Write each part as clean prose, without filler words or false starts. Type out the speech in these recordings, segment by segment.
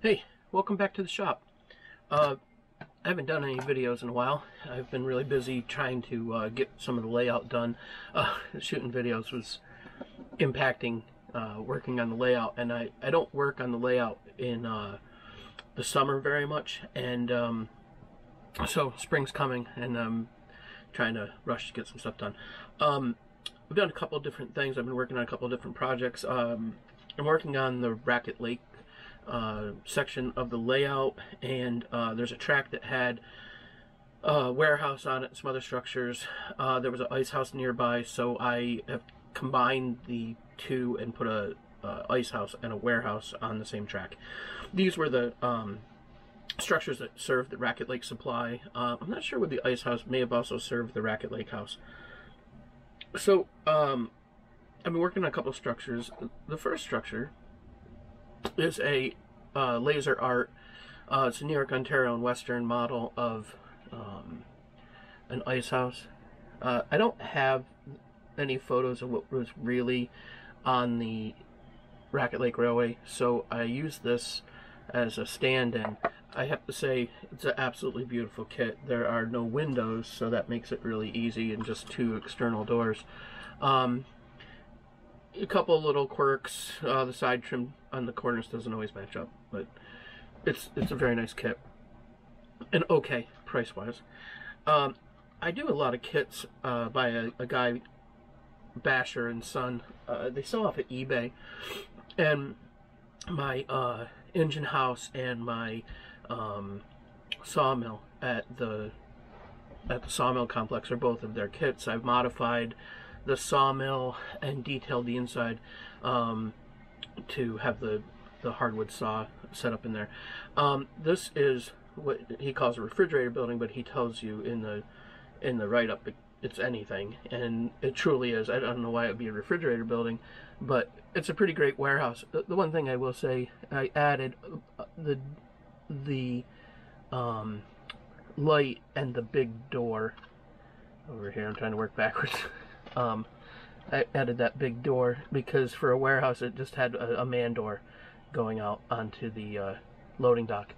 Hey, welcome back to the shop. I haven't done any videos in a while. I've been really busy trying to get some of the layout done. Shooting videos was impacting working on the layout, and I don't work on the layout in the summer very much, and so spring's coming, and I'm trying to rush to get some stuff done. I've done a couple of different things. I've been working on a couple of different projects. I'm working on the Racket Lake section of the layout, and there's a track that had a warehouse on it and some other structures. There was an ice house nearby, so I have combined the two and put a ice house and a warehouse on the same track. These were the structures that served the Racket Lake supply. I'm not sure what the ice house may have also served the Racket Lake house. So I've been working on a couple of structures. The first structure is a laser art. It's a New York, Ontario, and Western model of an ice house. I don't have any photos of what was really on the Racket Lake Railway, so I use this as a stand-in. I have to say, it's an absolutely beautiful kit. There are no windows, so that makes it really easy, and just two external doors. A couple of little quirks. The side trim on the corners doesn't always match up, but it's a very nice kit, and okay price-wise. I do a lot of kits by a guy, Basher and Son. They sell off at eBay, and my engine house and my sawmill at the sawmill complex are both of their kits. I've modified the sawmill and detailed the inside to have the hardwood saw set up in there. This is what he calls a refrigerator building, but he tells you in the write-up it's anything, and it truly is. I don't know why it would be a refrigerator building, but it's a pretty great warehouse. The one thing I will say, I added the light and the big door over here. I'm trying to work backwards. I added that big door because for a warehouse it just had a man door going out onto the loading dock.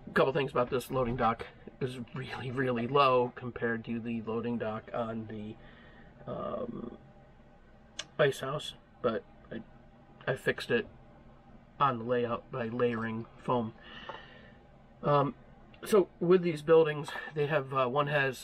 A couple things about this loading dock: is really, really low compared to the loading dock on the ice house, but I fixed it on the layout by layering foam. So with these buildings, they have one has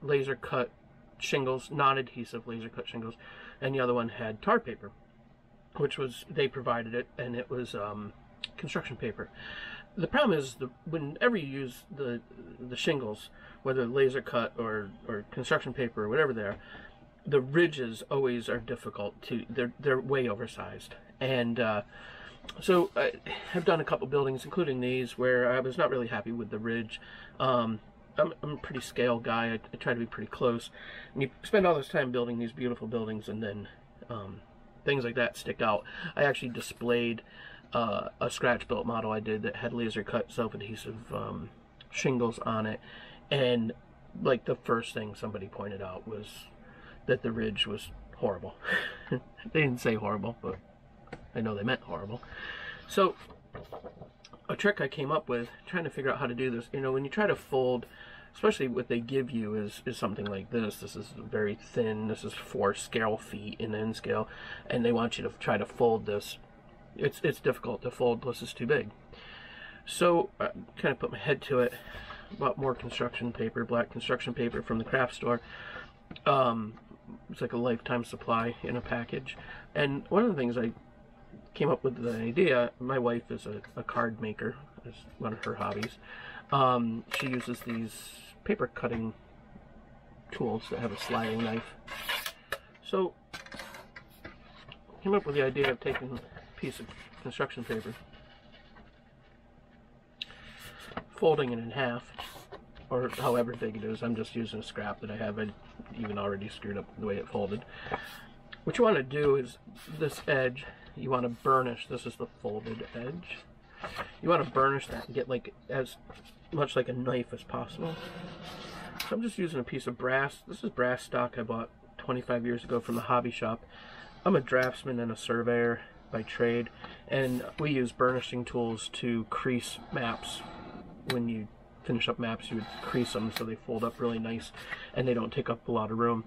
laser cut shingles, non-adhesive laser cut shingles, and the other one had tar paper, which was, they provided it, and it was construction paper. The problem is, whenever you use the shingles, whether laser cut or construction paper or whatever they are, the ridges always are difficult to, they're way oversized. And so I have done a couple buildings, including these, where I was not really happy with the ridge. I'm a pretty scale guy. I try to be pretty close. And you spend all this time building these beautiful buildings, and then things like that stick out. I actually displayed a scratch-built model I did that had laser-cut self-adhesive shingles on it, and like the first thing somebody pointed out was that the ridge was horrible. They didn't say horrible, but I know they meant horrible. So a trick I came up with, trying to figure out how to do this, you know, when you try to fold, especially what they give you is something like this. This is very thin. This is 4 scale feet in end scale, and they want you to try to fold this. It's difficult to fold, plus it's too big. So I kind of put my head to it. Bought more construction paper, black construction paper from the craft store. It's like a lifetime supply in a package. And one of the things I came up with the idea, my wife is a card maker. It's one of her hobbies. She uses these paper cutting tools that have a sliding knife. So I came up with the idea of taking a piece of construction paper, folding it in half, or however big it is. I'm just using a scrap that I have. I even already screwed up the way it folded. What you want to do is this edge, you want to burnish. This is the folded edge. You want to burnish that and get like as much like a knife as possible. So I'm just using a piece of brass. This is brass stock I bought 25 years ago from the hobby shop. I'm a draftsman and a surveyor. by trade, and we use burnishing tools to crease maps. When you finish up maps, you would crease them so they fold up really nice and they don't take up a lot of room.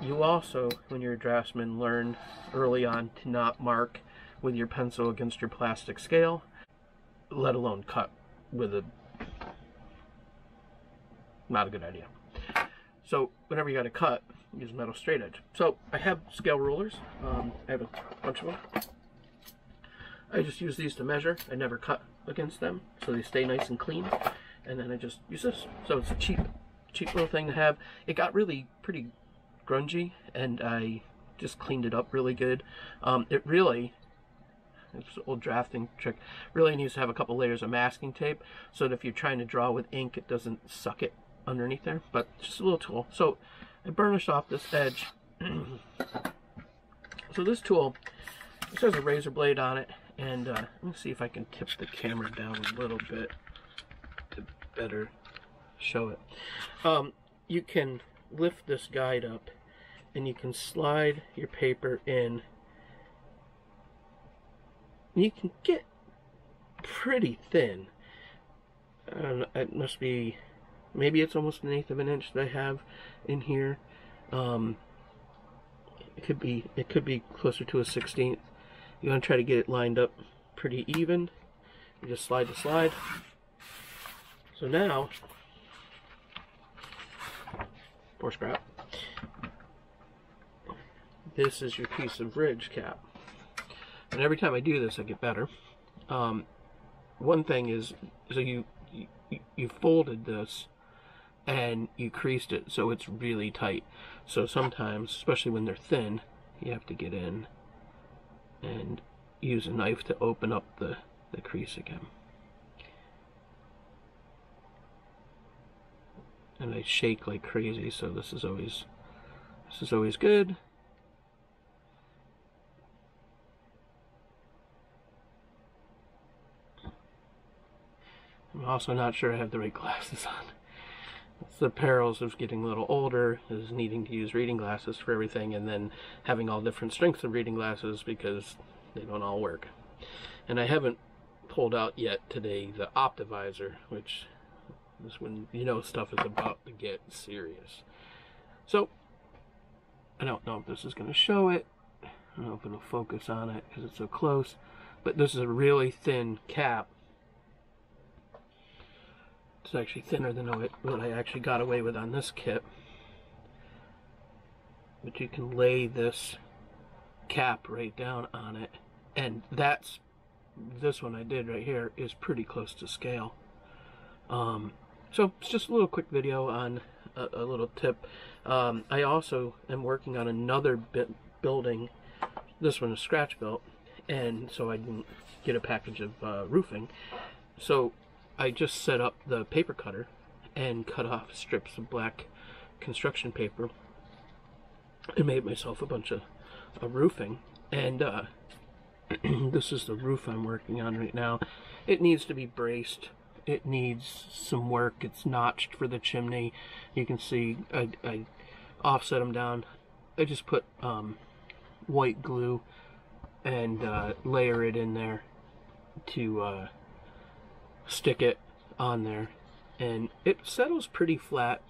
You also, when you're a draftsman, learn early on to not mark with your pencil against your plastic scale, let alone cut with a... not a good idea. So whenever you got to cut, use metal straight edge. So I have scale rulers. I have a bunch of them. I just use these to measure. I never cut against them, so they stay nice and clean. And then I just use this. So it's a cheap little thing to have. It got really pretty grungy, and I just cleaned it up really good. It really, it's an old drafting trick, really needs to have a couple layers of masking tape so that if you're trying to draw with ink, it doesn't suck it underneath there. But just a little tool. So I burnished off this edge. So this tool, this has a razor blade on it, and let me see if I can tip the camera down a little bit to better show it. You can lift this guide up and you can slide your paper in. You can get pretty thin. It must be, maybe it's almost 1/8 of an inch that I have in here. It could be closer to a 1/16. You want to try to get it lined up pretty even. You just slide the slide. So now, poor scrap. This is your piece of ridge cap. And every time I do this, I get better. One thing is, so you folded this and you creased it so it's really tight. So sometimes, especially when they're thin, you have to get in and use a knife to open up the crease again. And I shake like crazy, so this is always good. I'm also not sure I have the right glasses on. It's the perils of getting a little older, is needing to use reading glasses for everything, and then having all different strengths of reading glasses because they don't all work. And I haven't pulled out yet today the Optivisor, which is when you know stuff is about to get serious. So, I don't know if this is going to show it. I don't know if it'll focus on it because it's so close. But this is a really thin cap. It's actually thinner than what I actually got away with on this kit. But you can lay this cap right down on it. And this one I did right here is pretty close to scale. So it's just a little quick video on a little tip. I also am working on another building. This one is scratch built, and so I didn't get a package of roofing. So I just set up the paper cutter and cut off strips of black construction paper and made myself a bunch of roofing. And this is the roof I'm working on right now. It needs to be braced. It needs some work. It's notched for the chimney. You can see I offset them down. I just put white glue and layer it in there to stick it on there, and it settles pretty flat.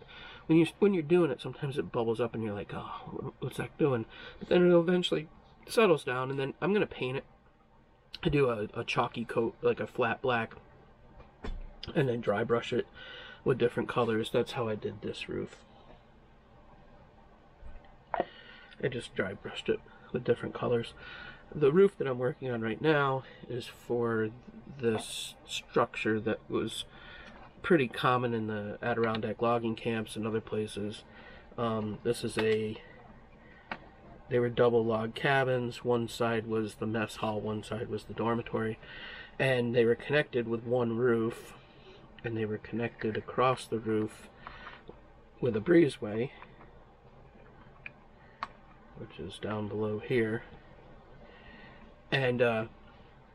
When you're doing it, sometimes it bubbles up and you're like, oh, what's that doing? But then it eventually settles down, and then I'm gonna paint it. I do a chalky coat, like a flat black, and then dry brush it with different colors. That's how I did this roof. I just dry brushed it with different colors. The roof that I'm working on right now is for this structure that was pretty common in the Adirondack logging camps and other places. This is they were double log cabins. One side was the mess hall, one side was the dormitory, and they were connected with one roof, and they were connected across the roof with a breezeway, which is down below here. And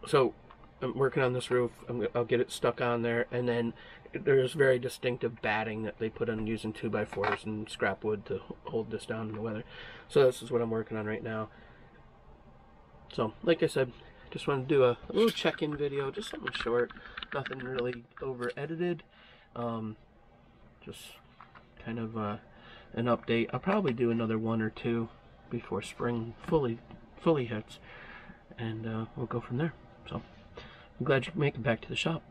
so I'm working on this roof. I'll get it stuck on there, and then there's very distinctive batting that they put on using 2x4s and scrap wood to hold this down in the weather. So this is what I'm working on right now. So, like I said, just want to do a little check-in video, just something short, nothing really over-edited, just kind of an update. I'll probably do another one or two before spring fully hits, and we'll go from there. So, I'm glad you can make it back to the shop.